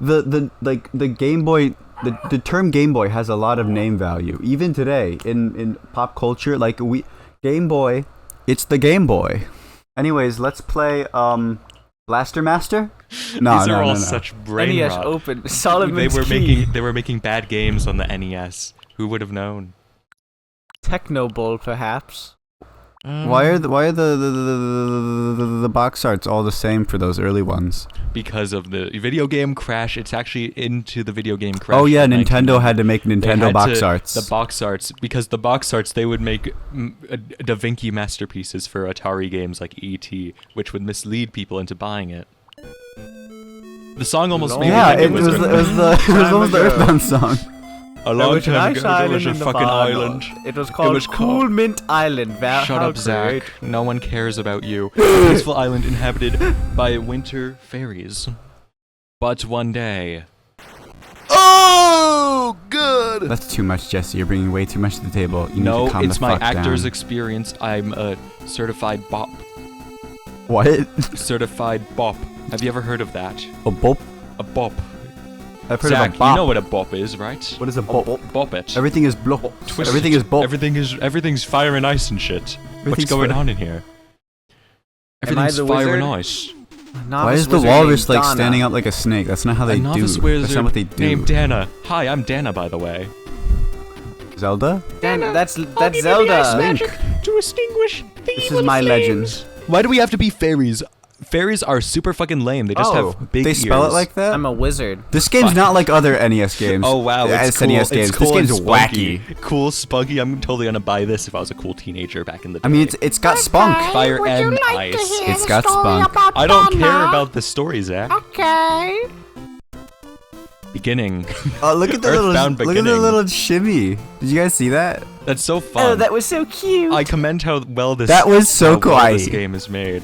the Game Boy. The term Game Boy has a lot of name value. Even today, in pop culture, like Game Boy, it's the Game Boy. Anyways, let's play Blaster Master? No, These are all no. such brain NES rot. Open. Solomon's Key. They were making bad games on the NES. Who would have known? Techno Bowl, perhaps. Why are the box arts all the same for those early ones? Because of the video game crash. It's actually into the video game crash. Oh yeah, Nintendo had to make Nintendo box arts. The box arts, because the box arts, they would make Da Vinci masterpieces for Atari games like E.T., which would mislead people into buying it. The song almost made me think it was almost the Earthbound song. A long time ago, there was a fucking island. It was called Cool Mint Island. Shut up, Zack. No one cares about you. A peaceful island inhabited by winter fairies. But one day... Oh, good! That's too much, Jesse. You're bringing way too much to the table. You no, need to calm it's the my fuck actor's down. experience. I'm a certified bop. What? Certified bop. Have you ever heard of that? A bop? A bop. I've heard Zack, of a bop. you know what a bop is, right? What is a bop? Bop it. Everything is blop. Twist Everything it. is bop. Everything's fire and ice and shit. What's going on in here? Everything's fire and ice. Why is the walrus like standing out like a snake? That's not how they do. Novice That's not what they do. named Dana. Hi, I'm Dana, by the way. Zelda? Dana, that's Zelda. Link. To extinguish the This is my legend. Why do we have to be fairies? Fairies are super fucking lame. They just have big they ears. spell it like that? I'm a wizard. This game's not like other NES games. Oh wow, it's cool. SNES games. It's cool This game's and spunky. wacky. Cool, spunky. I'm totally gonna buy this if I was a cool teenager back in the day. I mean, it's got spunk. Fire and ice. It's got spunk. I don't care about the story, Zack. Okay. Beginning. Oh, look at the Earthbound look at the beginning. little shimmy. Did you guys see that? That's so fun. Oh, that was so cute. I commend how well this. That was so how cool. well this game is made.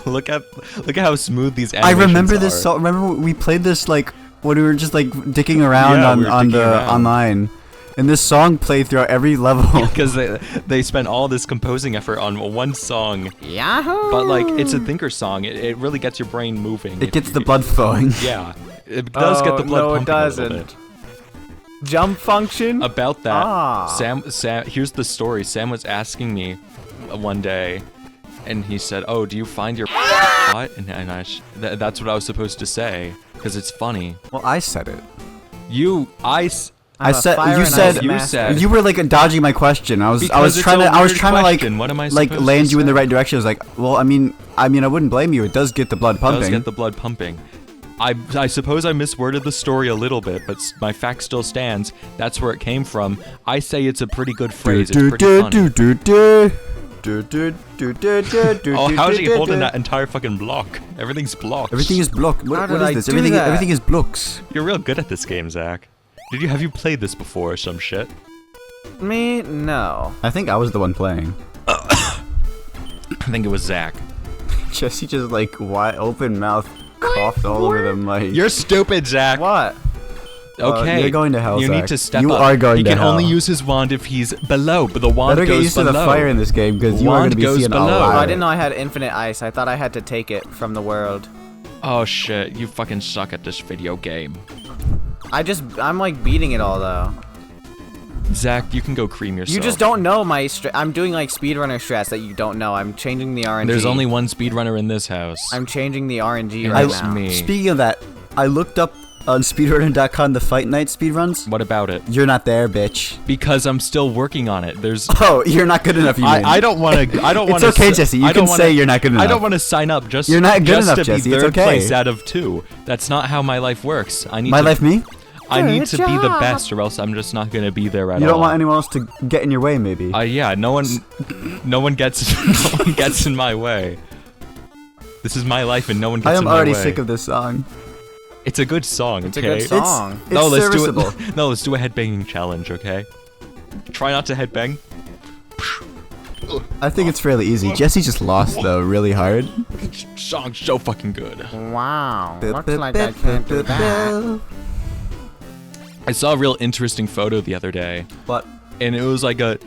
look at how smooth these animations I remember are. this song. Remember we played this like when we were just like dicking around Yeah, on we were on dicking the around. online, and this song played throughout every level. Because they spent all this composing effort on one song. Yahoo! But like, it's a thinker song. It really gets your brain moving. It gets the blood flowing. Yeah, it does get the blood no, pumping it doesn't. a little bit. Jump function? About that, Ah. Sam. Here's the story. Sam was asking me one day, and he said, "Oh, do you find your what?" And that's what I was supposed to say because it's funny. Well, I said it. I'm a said fire you and said ice you master. said- you were like dodging my question. I was Because it's trying a to weird like question. What am I like supposed land to you in the say? right direction. I was like, well, I mean I wouldn't blame you. It does get the blood It pumping. does get the blood pumping. I suppose I misworded the story a little bit, but my fact still stands. That's where it came from. I say it's a pretty good phrase. It's pretty funny. Oh, how is he holding that entire fucking block? Everything's blocked. Everything is blocked. What did is I this? do Everything that? everything is blocks. You're real good at this game, Zack. Have you played this before or some shit? Me? No. I think I was the one playing. I think it was Zack. Jesse just like wide open mouth coughed all over the mic. You're stupid, Zack. What? Okay. You're going to hell, You Zack. need to step You up. are going He to can hell. only use his wand if he's below, but the wand Better get goes used to below. the fire in this game because you are going Wand to be goes seeing a below. lot. Oh, I didn't know I had infinite ice. I thought I had to take it from the world. Oh shit, you fucking suck at this video game. I'm like beating it all though. Zack, you can go cream yourself. You just don't know my I'm doing like speedrunner strats that you don't know. I'm changing the RNG. There's only one speedrunner in this house. I'm changing the RNG And right that's now. me. Speaking of that, I looked up on speedrunner.com the Fight Night speedruns. What about it? You're not there, bitch. Because I'm still working on it. There's Oh, you're not good enough. You mean. I don't want to. I don't want It's to. okay, Jesse. You can say you're not good enough. I don't want to sign up just. You're not good just enough, to Jesse. be It's third okay. place out of 2. That's not how my life works. I need My to, life, me. I need to Good be the job. best, or else I'm just not gonna be there at all. You don't want anyone else to get in your way, maybe. Yeah. No one gets. No one gets in my way. This is my life, and no one gets I in am my way. already sick of this song. It's a good song. It's a okay? good song. It's No, let's serviceable. do it. No, let's do a headbanging challenge, okay? Try not to headbang. I think it's fairly easy. Jesse just lost though, really hard. Song's so fucking good. Wow. Looks like I can't do that. I saw a real interesting photo the other day, But and it was like a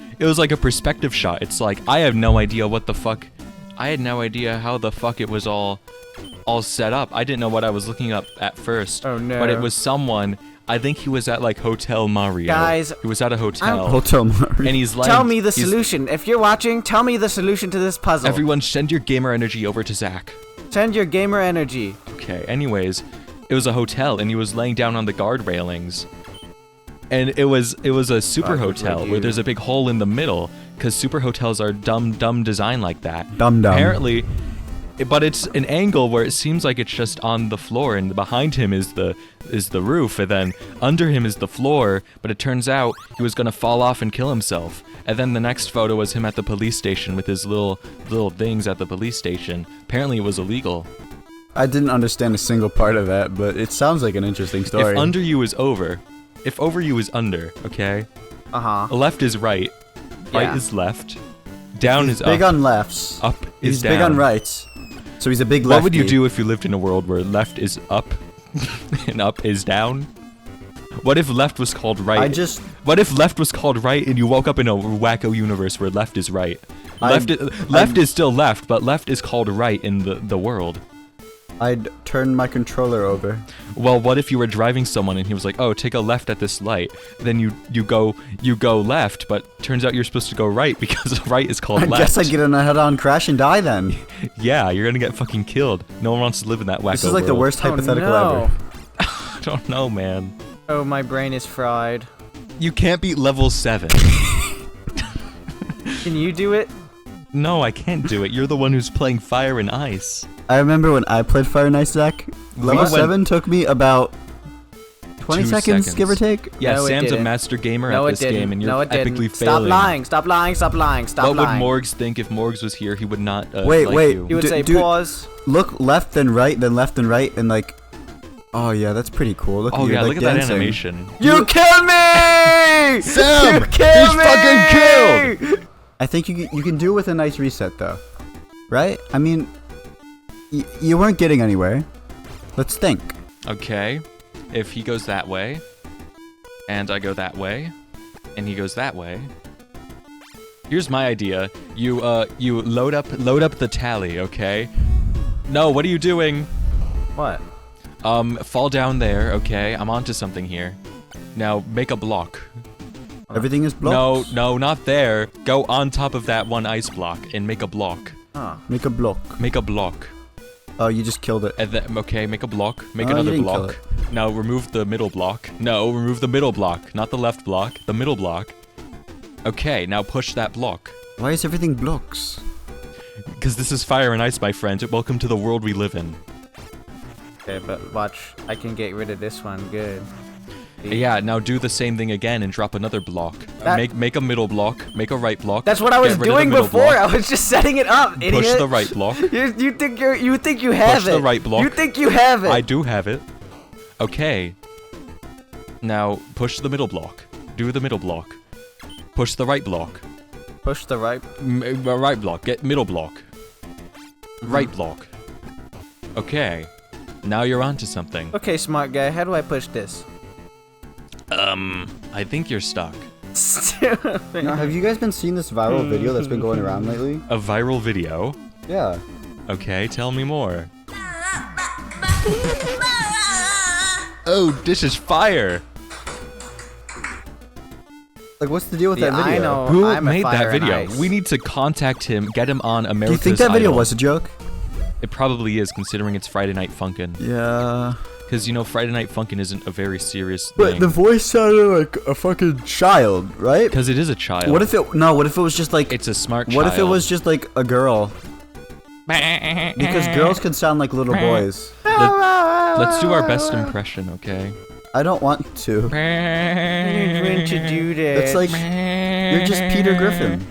perspective shot. It's like I have no idea what the fuck. I had no idea how the fuck it was all all set up. I didn't know what I was looking up at first. Oh, no. But it was someone. I think he was at like Hotel Mario. Guys, he was at a hotel. Hotel Mario. And he's like, tell me the solution. If you're watching, tell me the solution to this puzzle. Everyone, send your gamer energy over to Zack. Send your gamer energy. Okay. Anyways, it was a hotel, and he was laying down on the guard railings. And it was a super hotel where there's a big hole in the middle, because super hotels are dumb design like that. Dumb. Apparently, but it's an angle where it seems like it's just on the floor, and behind him is the roof, and then under him is the floor. But it turns out he was gonna fall off and kill himself. And then the next photo was him at the police station with his little things at the police station. Apparently, it was illegal. I didn't understand a single part of that, but it sounds like an interesting story. If under you is over, if over you is under, okay? Left is right, right is left, down is up. Big on lefts. Up is He's down. big on rights. So he's a big lefty. What would you do if you lived in a world where left is up and up is down? What if left was called right? What if left was called right and you woke up in a wacko universe where left is right? Left is still left, but left is called right in the world. I'd turn my controller over. Well, what if you were driving someone and he was like, "Oh, take a left at this light." Then you go left, but turns out you're supposed to go right because right is called left. I guess I'd get in a head-on crash and die then. Yeah, you're gonna get fucking killed. No one wants to live in that wacko world. This is like the worst hypothetical ever. I don't know, man. Oh, my brain is fried. You can't beat level 7. Can you do it? No, I can't do it. You're the one who's playing Fire and Ice. I remember when I played Fire and Ice, Zack. Level 7 took me about 20 seconds, give or take. Yeah, No, Sam's a didn't. master gamer No, at it this didn't. game, and you're No, it epically didn't. failing. Stop lying! Stop lying! Stop lying! Stop What lying! would Morgs think if Morgs was here? He would not Wait, like wait. you. He would say Dude, pause. Look left, then right, then left, then right, and like... Oh, yeah, that's pretty cool. Look at Oh you, yeah, like, look at dancing. that animation. You killed me! Sam! You killed He's me! fucking killed! I think you can do with a nice reset, though. Right? I mean... you weren't getting anywhere. Let's think. Okay, if he goes that way, and I go that way, and he goes that way. Here's my idea. You load up the tally, okay? No, what are you doing? What? Fall down there, okay? I'm onto something here. Now make a block. Everything is blocks. No, not there. Go on top of that one ice block and make a block. Huh. Make a block. Make a block. Oh, you just killed it. And then, okay, make a block. Make Oh, you another didn't kill block. Now remove the middle block. No, remove the middle block. Not the left block. The middle block. Okay, now push that block. Why is everything blocks? Because this is Fire and Ice, my friend. Welcome to the world we live in. Okay, but watch. I can get rid of this one. Good. Yeah, now do the same thing again and drop another block. Make a middle block. Make a right block. That's what I was Get rid of the doing middle before. block. I was just setting it up, idiot. Push the right block. You think you have Push it. the right block. You think you have it. I do have it. Okay. Now push the middle block. Do the middle block. Push the right block. Push the right. Right block. Get middle block. Right block. Okay. Now you're onto something. Okay, smart guy. How do I push this? I think you're stuck. Now, have you guys been seeing this viral video that's been going around lately? A viral video? Yeah. Okay, tell me more. Oh, this is fire! Like, what's the deal with Yeah, that video? I know. Who I'm a made Fire that and video? Ice. We need to contact him, get him on Do America's you think that video Idol. was a joke? It probably is, considering it's Friday Night Funkin'. Yeah. Because, you know, Friday Night Funkin' isn't a very serious But thing. the voice sounded like a fucking child, right? Because it is a child. What if it? No. What if it was just like? It's a smart child. What if it was just like a girl? Because girls can sound like little boys. Let's do our best impression, okay? I don't want to. You're going to do that. It's like you're just Peter Griffin.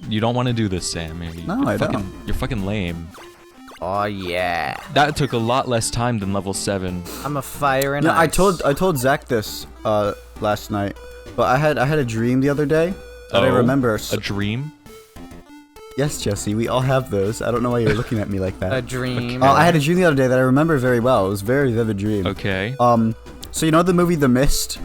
You don't want to do this, Sam. No, I don't. You're fucking lame. Oh yeah. That took a lot less time than level 7. I'm a Fire and No, Ice. I told Zack this last night, but I had a dream the other day that I remember. A dream? Yes, Jesse, we all have those. I don't know why you're looking at me like that. A dream. I had a dream the other day that I remember very well. It was a very vivid dream. Okay. So you know the movie The Mist?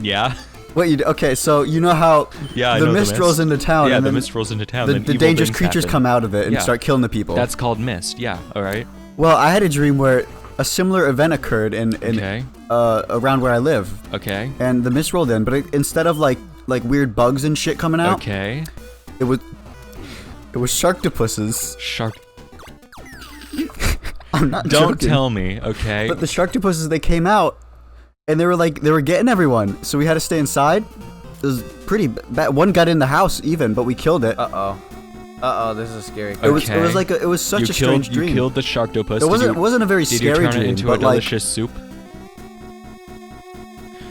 Yeah. Wait, okay, so you know how Yeah, I the know mist the rolls into town, Yeah, and the then mist rolls into town. the then evil dangerous things creatures happen. come out of it and Yeah. start killing the people. That's called mist. Yeah. All right. Well, I had a dream where a similar event occurred in Okay. around where I live, Okay. and the mist rolled in, but instead of like weird bugs and shit coming out, Okay. it was sharktopusses. Shark. I'm not Don't joking. tell me. Okay. But the sharktopusses, they came out, and they were getting everyone, so we had to stay inside. It was pretty bad. One got in the house even, but we killed it. Uh-oh, this is a scary It was Okay. like it was such you a killed. strange dream. You killed the sharktopus. It wasn't a very Did you scary turn dream, it into but a delicious soup?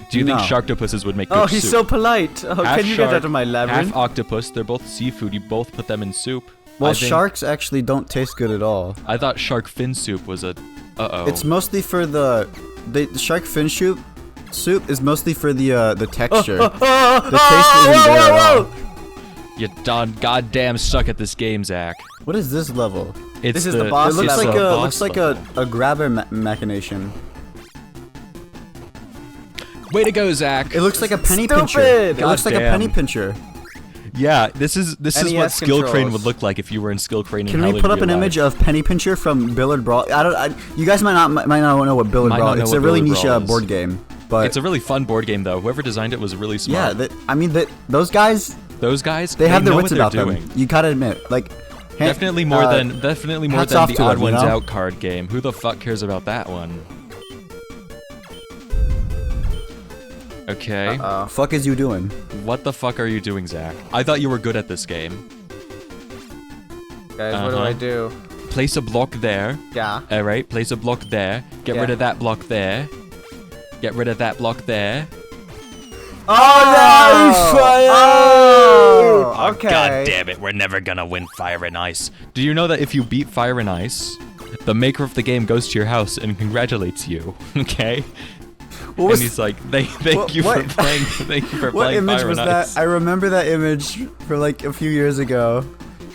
Do you think No. sharktopuses would make good Oh, he's soup? so polite. Oh, Half can you shark, get out of my labyrinth? Half octopus. They're both seafood. You both put them in soup. Well, I think- sharks actually don't taste good at all. I thought shark fin soup was a. Uh-oh. It's mostly for the shark fin soup is mostly for the texture. The taste isn't there at all. You goddamn suck at this game, Zach. What is this level? It's This is the boss It looks level. like boss level. a grabber machination. Way to go, Zach. It looks like a penny Stupid! pincher. It looks like a Goddamn. penny pincher. Yeah, this is what NES Skill Crane controls. would look like if you were in Skill Crane. Can we put up an image of Penny Pincher from Billard Brawl? You guys might not know what Billard Might Brawl. not know It's what a really Billard niche Brawl is. board game, but It's a really fun board game, though. Whoever designed it was really yeah, smart. those guys, Those guys, they have their know wits what about they're them. doing. You gotta admit, like Definitely more than hats off the to Odd them, you Ones know? Out card game. Who the fuck cares about that one? Okay. fuck is you doing? What the fuck are you doing, Zach? I thought you were good at this game. Guys, what do I Uh-huh. do? Place a block there. Yeah. All right. Place a block there. Get Yeah. rid of that block there. Get rid of that block there. Oh, okay. God damn it, we're never gonna win Fire and Ice. Do you know that if you beat Fire and Ice, the maker of the game goes to your house and congratulates you? Okay? What was and he's like, thank you what- for playing what playing image Fire was and that? Ice. I remember that image from like a few years ago.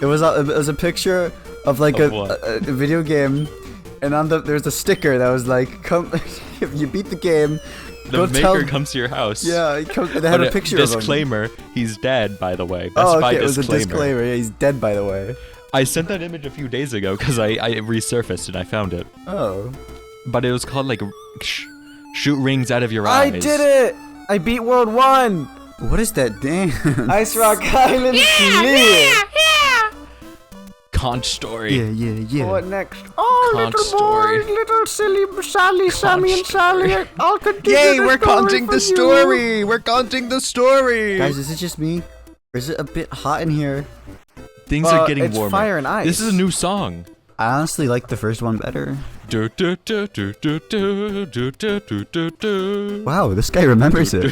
It was a picture of like Of a what? video game, and there's a sticker that was like, "Come if you beat the game." The go maker tell, comes to your house. Yeah, they had But a picture of him. disclaimer, he's dead, by the way. Best Oh, Buy okay, it was a disclaimer. disclaimer. Yeah, he's dead, by the way. I sent that image a few days ago because I resurfaced and I found it. Oh. But it was called like shoot rings out of your eyes. I did it! I beat World 1! What is that dance? Ice Rock Island clear! Conch story. Yeah. What next? Oh, Conch little story. boy, little silly Sally, Sammy and Sally, I'll continue Yay, the we're story counting for the you. story. We're counting the story. Guys, is it just me? Or is it a bit hot in here? Things are getting it's warmer. Fire and Ice. This is a new song. I honestly like the first one better. Do, do, do, do, do, do, do, do, do, do, do. Wow, this guy remembers it.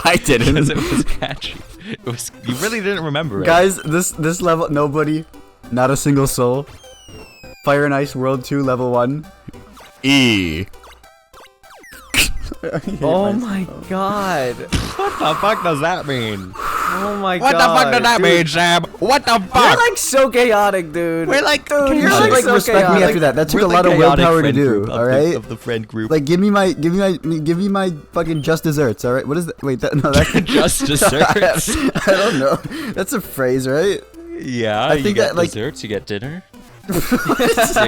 I Because didn't. it was catchy. It was. You really didn't remember it. Guys, this level, nobody, not a single soul. Fire and Ice World 2 Level 1. E. Oh my god. What the fuck does that mean? Oh my What god. the fuck does that dude. mean, Sam? What the You're fuck? like so chaotic, dude. We're like, Dude, can you you're You like should like so respect me chaotic. after that. That took we're a the lot of chaotic willpower to friend do. group of All the- right. of the friend group. Like, give me my fucking just desserts. All right. What is that? Wait, no, that's Just desserts. I don't know. That's a phrase, right? Yeah, I you think get that, like- desserts, you get dinner. You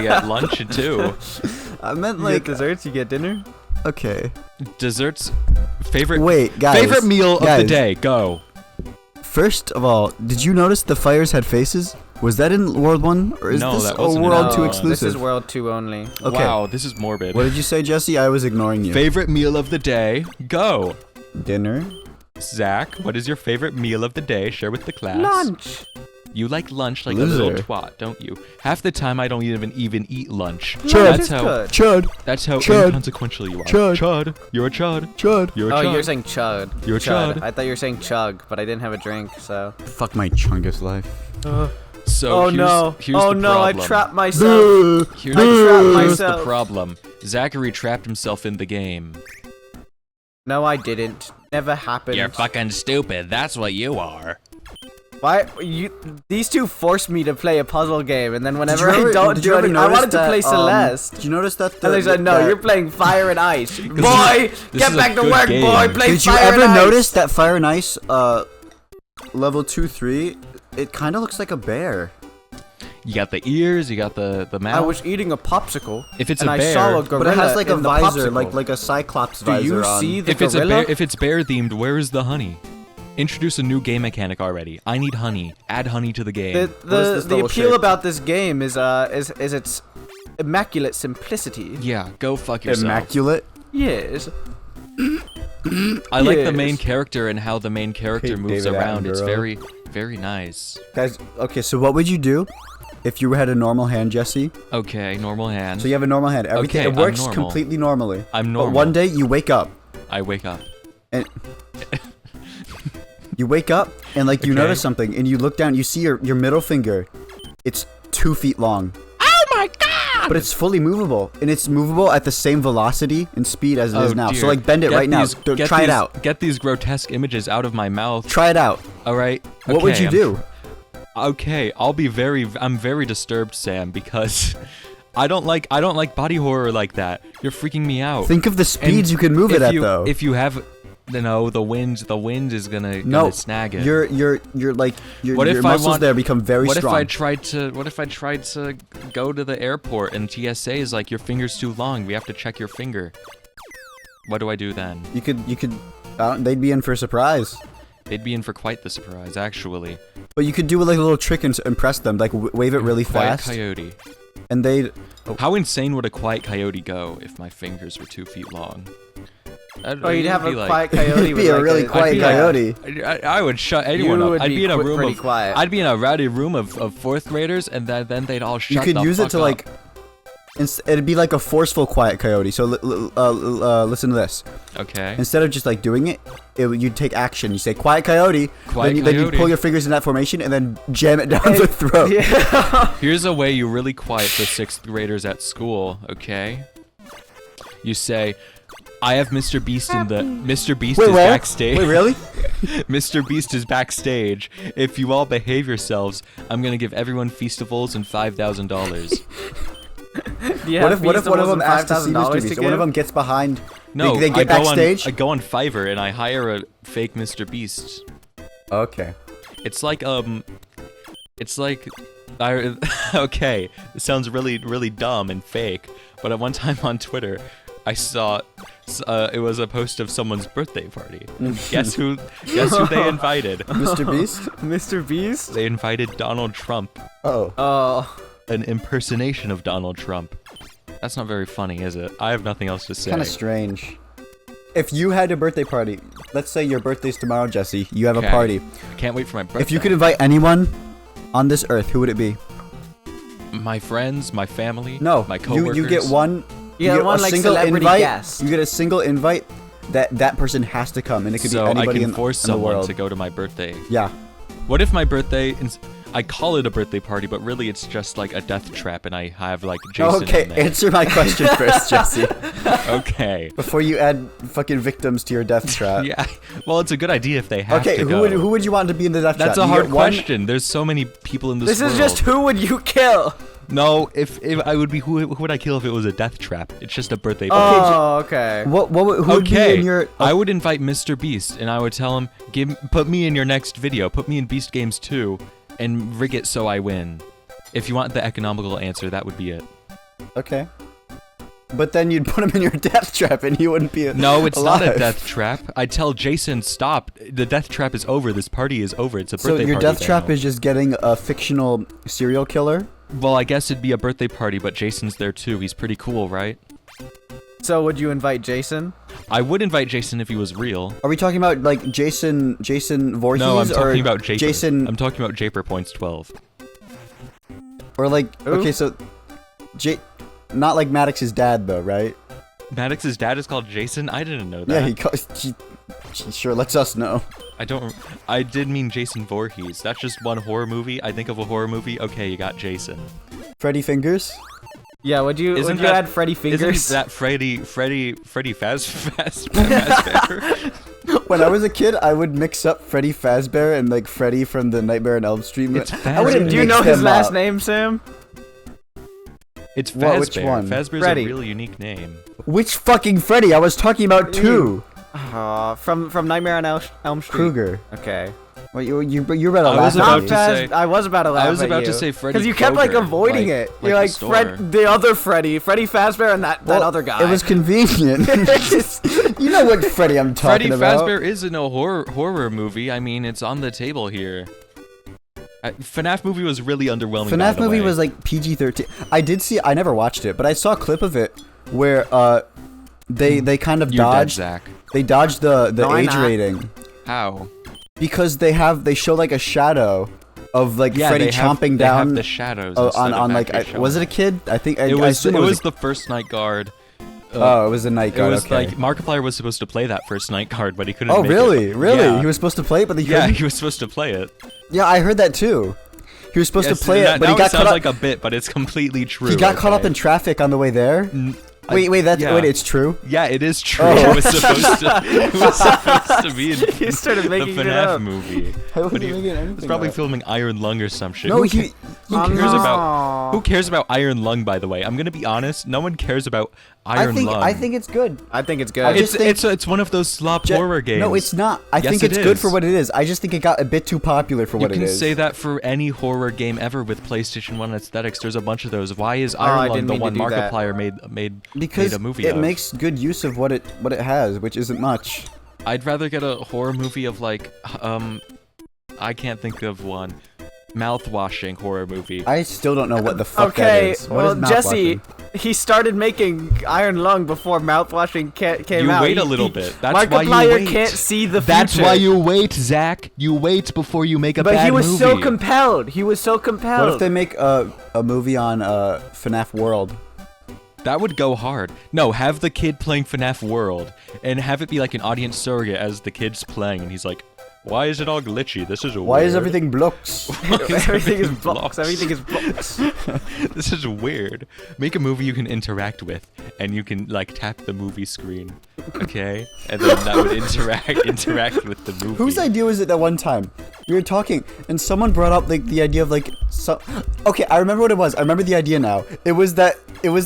get lunch too. I meant You like get desserts, you get dinner? okay. Desserts, favorite. Wait, guys. Favorite meal of the guys, day. Go. First of all, did you notice the fires had faces? Was that in World 1 or is No, this that a wasn't in World World 2 1. exclusive? This is World 2 only. Okay. Wow, this is morbid. What did you say, Jesse? I was ignoring you. Favorite meal of the day. Go. Dinner. Zach, what is your favorite meal of the day? Share with the class. Lunch. You like lunch like a Loser. little twat, don't you? Half the time I don't even eat lunch. Lunch That's is how. good. Chud. That's how Chud. inconsequential you are. Chud. Chud. You're a chud. Chud. You're a Oh, chud. you're saying chud. You're a chud. I thought you were saying chug, but I didn't have a drink, so. Fuck my chungus life. So Oh here's, no. Here's Oh the no, I problem. trapped myself. Here's, I trapped here's the myself. problem. Zachary trapped himself in the game. No, I didn't. Never happened. You're fucking stupid. That's what you are. Why you? These two force me to play a puzzle game, and then whenever Did you ever- I don't did do you ever anything, I notice wanted to that, play Celeste. Did you notice that? And they said, no, you're playing Fire and Ice. Boy, this get is back a to good work, game. boy. Play Did you Fire ever and Ice. notice that Fire and Ice, level 2, 3, it kind of looks like a bear. You got the ears, you got the mouth. I was eating a popsicle. If it's and a I bear, saw a gorilla But it has like a in the visor, popsicle. like a Cyclops Do visor you on. see the if it's a gorilla? bear, if it's bear themed, where is the honey? Introduce a new game mechanic already. I need honey. Add honey to the game. The What is this the double appeal shape? about this game is its immaculate simplicity. Yeah, go fuck yourself. Immaculate. Yes. I like the main Yes. character and how the main character Hey, moves David around. It's Attenborough. very, very nice. Guys, okay, so what would you do if you had a normal hand, Jesse? Okay, normal hand. So you have a normal hand. Everything Okay, it works I'm normal. completely normally. I'm normal. But one day you wake up I wake up. and you wake up and like you Okay. notice something and you look down, you see your middle finger. It's 2 feet long. Oh my god! But it's fully movable, and it's movable at the same velocity and speed as it is now. dear. So like bend it Get right these- now. get Try it these- out. Get these grotesque images out of my mouth. Try it out. All right. What would okay, you do? Okay, I'm very disturbed, Sam, because I don't like body horror like that. You're freaking me out. Think of the speeds you can move it if at, you, though. If you have, the wind is gonna No, snag it. Your What if I muscles want- there become very what strong. if I tried to go to the airport and TSA is like, your finger's too long, we have to check your finger. What do I do then? You could they'd be in for a surprise. They'd be in for quite the surprise, actually. But you could do like a little trick and impress them, like wave it really Quiet fast, coyote. and they'd. How insane would a quiet coyote go if my fingers were 2 feet long? Oh, you'd have a like, quiet coyote. It'd be with a like really I'd quiet be coyote. I would shut anyone You up. would I'd be be in a room pretty of quiet. I'd be in a rowdy room of fourth graders, and then they'd all You shut could the use it fuck to up. like. It'd be like a forceful quiet coyote. So listen to this. Okay. Instead of just like doing it, you'd take action. You say quiet coyote. Quiet then you coyote. pull your fingers in that formation and then jam it down the throat. Yeah. Here's a way you really quiet the sixth graders at school. Okay. You say, "I have Mr. Beast in the Mr. Beast is backstage. Wait, really? Mr. Beast is backstage. If you all behave yourselves, I'm gonna give everyone Feastables and $5,000." What if one of them asks to see Mr. Beast? One of them gets behind. No, they get backstage. I go on Fiverr and I hire a fake Mr. Beast. Okay. It's like I okay, it sounds really really dumb and fake, but at one time on Twitter I saw it was a post of someone's birthday party. Guess who they invited? Mr. Beast. Mr. Beast? They invited Donald Trump. Oh. Oh. An impersonation of Donald Trump. That's not very funny, is it? I have nothing else to say. Kind of strange. If you had a birthday party, let's say your birthday's tomorrow, Jesse. You have a Okay. party. Can't wait for my birthday. If you could invite anyone on this earth, who would it be? My friends, my family, No. my coworkers. You get one. You get one, like, single celebrity invite. guest. You get a single invite. That person has to come, and it could so be anybody I can in, force in the someone world. to go to my birthday. Yeah. What if my birthday? I call it a birthday party, but really it's just like a death trap, and I have like Jason. Okay, in there. answer my question first, Jesse. Okay. Before you add fucking victims to your death trap. Yeah. Well, it's a good idea if they have Okay, to who go. would you want to be in the death trap? That's a You hard get one- question. There's so many people in this This world. is just who would you kill? No, if I would be who would I kill if it was a death trap? It's just a birthday party. Oh, okay. Who would be Okay, in your? I would invite Mr. Beast, and I would tell him, put me in your next video, put me in Beast Games 2, and rig it so I win. If you want the economical answer, that would be it. Okay. But then you'd put him in your death trap, and he wouldn't be. No, it's not a alive. death trap. I'd tell Jason, stop. The death trap is over. This party is over. It's a So birthday your party death trap now. is just getting a fictional serial killer. Well, I guess it'd be a birthday party, but Jason's there too. He's pretty cool, right? So would you invite Jason? I would invite Jason if he was real. Are we talking about like Jason Voorhees? No, I'm or talking about Japer. Jason, I'm talking about Japer Points 12. or like Who? okay, so not like Maddox's dad though, right? Maddox's dad is called Jason? I didn't know that. Yeah, he sure lets us know. I did mean Jason Voorhees. That's just one horror movie. I think of a horror movie. Okay, you got Jason. Freddy Fingers. Yeah, would you Isn't would you that- add Freddy Fingers? Isn't that Freddy Fazbear? When I was a kid, I would mix up Freddy Fazbear and like Freddy from the Nightmare on Elm Street. It's I wouldn't Fazbear. Do you mix know his them last up. name, Sam? It's What, which Fazbear. one? Fazbear's Freddy. a really unique name. Which fucking Freddy? I was talking about two. From Nightmare on Elm Street. Krueger. Okay. Well, you about to I laugh was at about me. to say- I was about to laugh I was at about you. to say Freddy Because you kept like Krueger, avoiding like- it. like You're the like store. the other Freddy Fazbear, and that Well, other guy. It was convenient. You know what Freddy I'm talking Freddy about. Fazbear isn't a horror movie. I mean, it's on the table here. FNAF movie was really underwhelming. by FNAF the movie way. was like PG-13. I never watched it, but I saw a clip of it where they kind of You're dead, dodged Zach. they dodged the No, I'm age not. rating How? because they show like a shadow of like Yeah, Freddy they have, chomping they down have the shadows on instead of like actually was it a showing kid? I think I It was. assume It was a- the first night guard. Oh, it was the night It guard. was okay. like Markiplier was supposed to play that first night guard, but he couldn't. Oh make really? It. Really? Yeah. He was supposed to play it, but he Yeah, couldn't. he was supposed to play it. Yeah, I heard that too. He was supposed Yes, to play that, it, but now he got sounds caught up. like a bit, but it's completely true. He got caught up okay? in traffic on the way there. Wait, yeah. it's true. Yeah, it is true. Oh. It was supposed to. It was supposed to be in He started the making it FNAF up. movie. I wasn't But he making anything was probably up. filming Iron Lung or some shit. No, Who he. cares no. about? Who cares about Iron Lung? By the way, I'm gonna be honest. No one cares about Iron Lung. I think it's good. I think it's good. I just think- It's one of those slop horror games. No, it's not. I Yes, think it it's good is. for what it is. I just think it got a bit too popular for You what it can is. say that for any horror game ever with PlayStation 1 aesthetics. There's a bunch of those. Why is I Iron Lung didn't the mean to one do that. Markiplier made because a movie it of? makes good use of what it has, which isn't much. I'd rather get a horror movie of like I can't think of one. Mouth-washing horror movie. I still don't know what the fuck Okay, that is. What well, is mouth Jesse, washing? he started making Iron Lung before mouthwashing came You out. wait a He- little he- bit. That's why you Markiplier wait. can't see the That's future. why you wait, Zach. You wait before you make a But bad he was movie. so compelled. He was so compelled. What if they make a movie on FNAF World? That would go hard. No, have the kid playing FNAF World and have it be like an audience surrogate as the kid's playing, and he's like, "Why is it all glitchy? This is Why weird. is everything blocks? Everything is blocks? blocks. Everything is blocks. This is weird. Make a movie you can interact with, and you can like tap the movie screen, okay? And then that would interact with the movie. Whose idea was it that one time? We were talking, and someone brought up like the idea of like Okay, I remember what it was. I remember the idea now. It was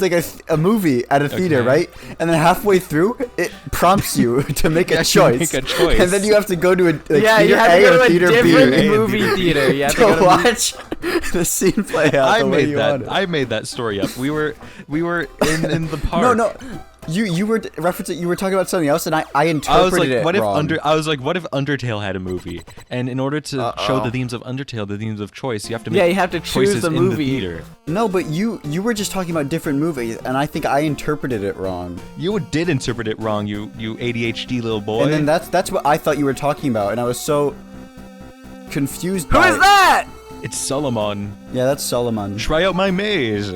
like a movie at a theater, Okay. right? And then halfway through, it prompts you to make a You choice. make a choice. And then you have to go to a like, Yeah, theater you have A to go or to a theater B different A and movie theater B. theater. You have to to go to watch the scene play out I the way made you that. want it. I made that story up. We were in the park. No. You were referencing. You were talking about something else, and I I was interpreted like, it what if wrong. what if Undertale had a movie? And in order to show the themes of Undertale, the themes of choice, you have to make Yeah, you have to choose choices the in movie. theater. No, but you were just talking about different movies, and I think I interpreted it wrong. You did interpret it wrong, you ADHD little boy. And then that's what I thought you were talking about, and I was so confused. Who by is it. that? It's Solomon. Yeah, that's Solomon. Try out my maze.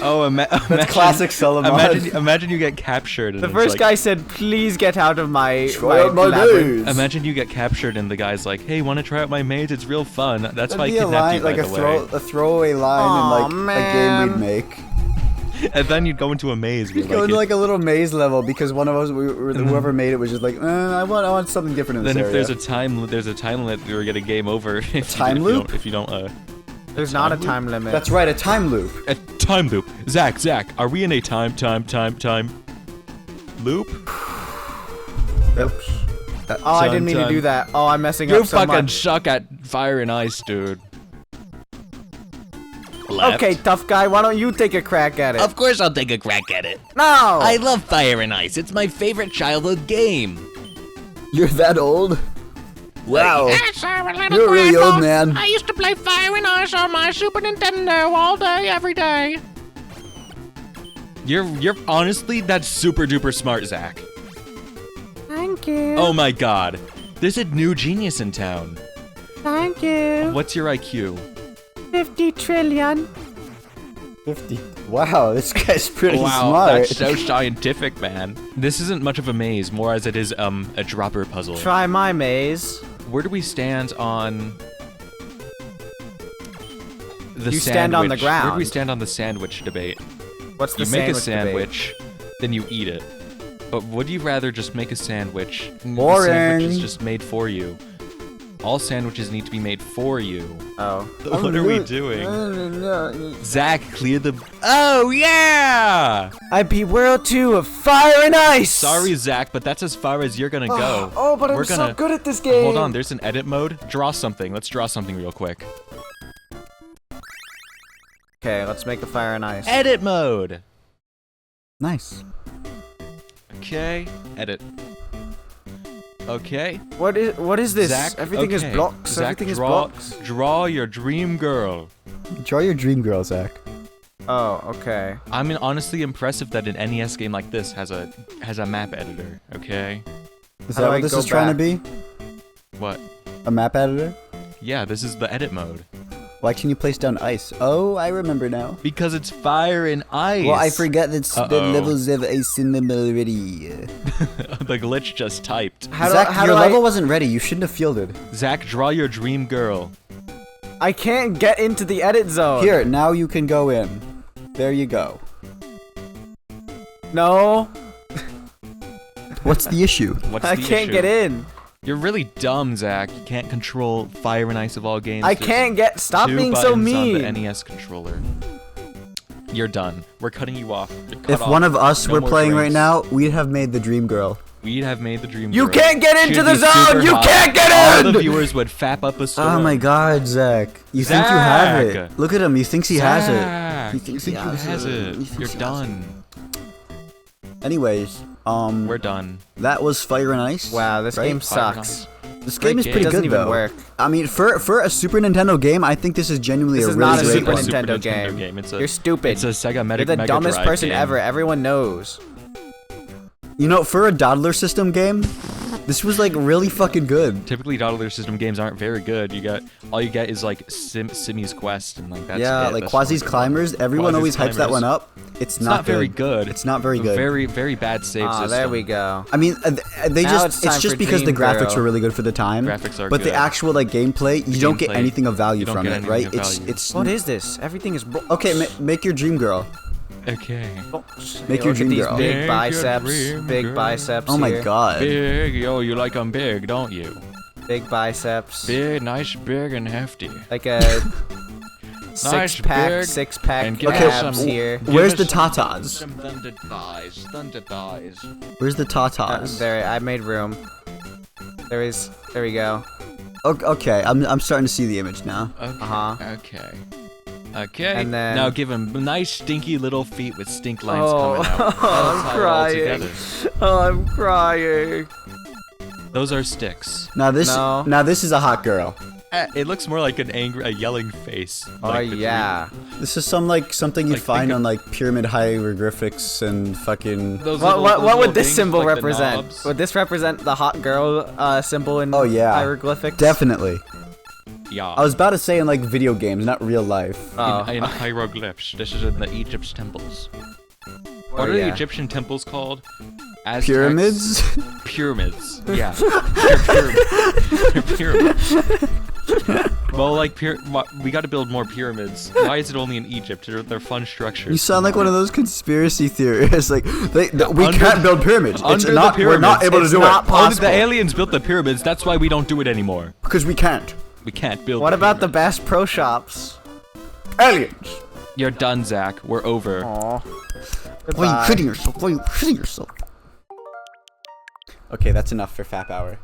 Oh, imagine, classic Solomon. Imagine you get captured. And The it's first like, guy said, "Please get out of my Try out my labyrinth." maze. Imagine you get captured and the guy's like, "Hey, want to try out my maze? It's real fun." That's That'd why I be a kidnapped line, you, by like the way. a throwaway line Aw, in like a game man. we'd make. And then you'd go into a maze. Where, We'd go into like a little maze level because one of us, whoever made it, was just like, I want something different in this then if area. there's a time limit, we were getting game over. If Time you, loop? If you don't, There's not a time limit. That's right, a time loop. a time loop. Zach, are we in a time loop? Oops. Oh, I didn't mean to do that. Oh, I'm messing You up so fucking much. suck at fire and ice, dude. Left. Okay, tough guy, why don't you take a crack at it? Of course I'll take a crack at it. No! I love Fire and Ice. It's my favorite childhood game. You're that old? Wow. Yes, I'm a little You're a really grandpa. old man. I used to play Fire and Ice on my Super Nintendo all day, every day. You're honestly, that's super duper smart, Zach. Thank you. Oh my god. There's a new genius in town. Thank you. What's your IQ? 50 trillion. 50. Wow, this guy's pretty Wow, smart. that's so scientific, man. This isn't much of a maze, more as it is a dropper puzzle. Try my maze. Where do we stand on the You sandwich? stand on the Where do we ground. stand on the sandwich debate? What's the You make a sandwich debate? sandwich, then you eat it. But would you rather just make a sandwich? The Boring. sandwich is just made for you. All sandwiches need to be made for you. Oh. What are we doing? Zack, clear the... Oh, yeah! I beat World 2 of Fire and Ice! Sorry, Zack, but that's as far as you're gonna go. Oh, but We're I'm so gonna- good at this game! Hold on, there's an edit mode. Draw something. Let's draw something real quick. Okay, let's make a Fire and Ice. Edit mode! Nice. Okay, edit. Okay. What is this? Zack, Everything is okay. blocks. Zack, Everything is draw, blocks. Draw your dream girl. Draw your dream girl, Zach. Oh, okay. I mean, honestly impressive that an NES game like this has a map editor. Okay. Is How that do I what this go is trying to back? be? What? A map editor? Yeah, this is the edit mode. Why can you place down ice? Oh, I remember now. Because it's fire and ice. Well, I forget that the Uh-oh. levels of ice in them already. The glitch just typed. Zach, how your do level wasn't ready. You shouldn't have fielded. Zack, draw your dream girl. I can't get into the edit zone. Here, now you can go in. There you go. No, What's the issue? What's I the can't issue? get in. You're really dumb, Zack. You can't control fire and ice of all games. I There's can't get. Stop two being so buttons on the mean. NES controller. You're done. We're cutting you off. You're cut If off. one of us No were more playing right drinks. now, we'd have made the dream girl. We'd have made the dream You girl. can't get into She'd the be zone! super You hot. can't get All in! the viewers would fap up a storm. Oh my god, Zach. You think you have it. Zack. Look at him. He thinks he has it. Zack, He thinks he you has it. it. He thinks You're he has done. Anyways, We're done. that was Fire and Ice. Wow, this right? game Fire and sucks. This game is game. pretty It doesn't good even though. work. I mean, for a Super Nintendo game, I think this is genuinely This a is really not a great Super one. Nintendo game. It's You're stupid. It's a Sega You're Mega the Mega dumbest Drive person game. ever. Everyone knows. You know, for a Dodler System game, this was like really fucking good. Typically, Dodler System games aren't very good. All you get is like Simmy's Quest and like that's Yeah, it. like That's all Quasi's you get. Climbers. Everyone always Quasi's hypes that Climbers. one up. It's Not very good. It's not very good. Very, very bad save Ah, system. there we go. I mean, they Now just it's time it's just for because the Dream graphics Girl. were really good for the time. Graphics are but good. the actual like gameplay, you don't get Gameplay, anything of value you don't from get it, anything right? of It's value. it's What is this? Everything is. okay. Make your dream girl. Okay. Make your Look dream at these girl. Make big your biceps. dream Big girl. biceps. Oh my here. god. Big, yo, you like 'em big, don't you? Big biceps. Big, nice, big, and hefty. Like a Nice, six pack. big, Six pack and give Okay, us abs some- here. Give Where's us the some- tatas? Some thunder thighs, thunder thighs. Where's the tatas? There, I made room. There we go. Okay, I'm starting to see the image now. Okay. Uh-huh. Okay. Okay. And then- now give him nice stinky little feet with stink lines Oh, coming out. Let's I'm tie it all crying. together. Oh, I'm crying. Those are sticks. Now this No. is a hot girl. It looks more like a yelling face. Oh like the yeah. This is something you'd Like, find think of- on like pyramid hieroglyphics and fucking. Those What little would this things, symbol like the represent? knobs. Would this represent the hot girl symbol in Oh, yeah. hieroglyphics? Definitely. Yeah. I was about to say in like video games, not real life. Oh. in hieroglyphs. This is in the Egypt's temples. What Oh, are the yeah. Egyptian temples called? Aztecs? Pyramids? Pyramids. Yeah. They're pyramids. Well, like we got to build more pyramids. Why is it only in Egypt? They're fun structures. You sound like one of those conspirity theorists. Like we Under- can't build pyramids. under It's the not. We're not pyramids, able to it's do not it Oh, the aliens built the pyramids. That's why we don't do it anymore. because we can't. We can't build. What about the pyramids. Bass Pro Shops? Aliens. You're done, Zack. We're over. Aw. Why are you Goodbye. shitting yourself? Why are you shitting yourself? Okay, that's enough for Fap Hour.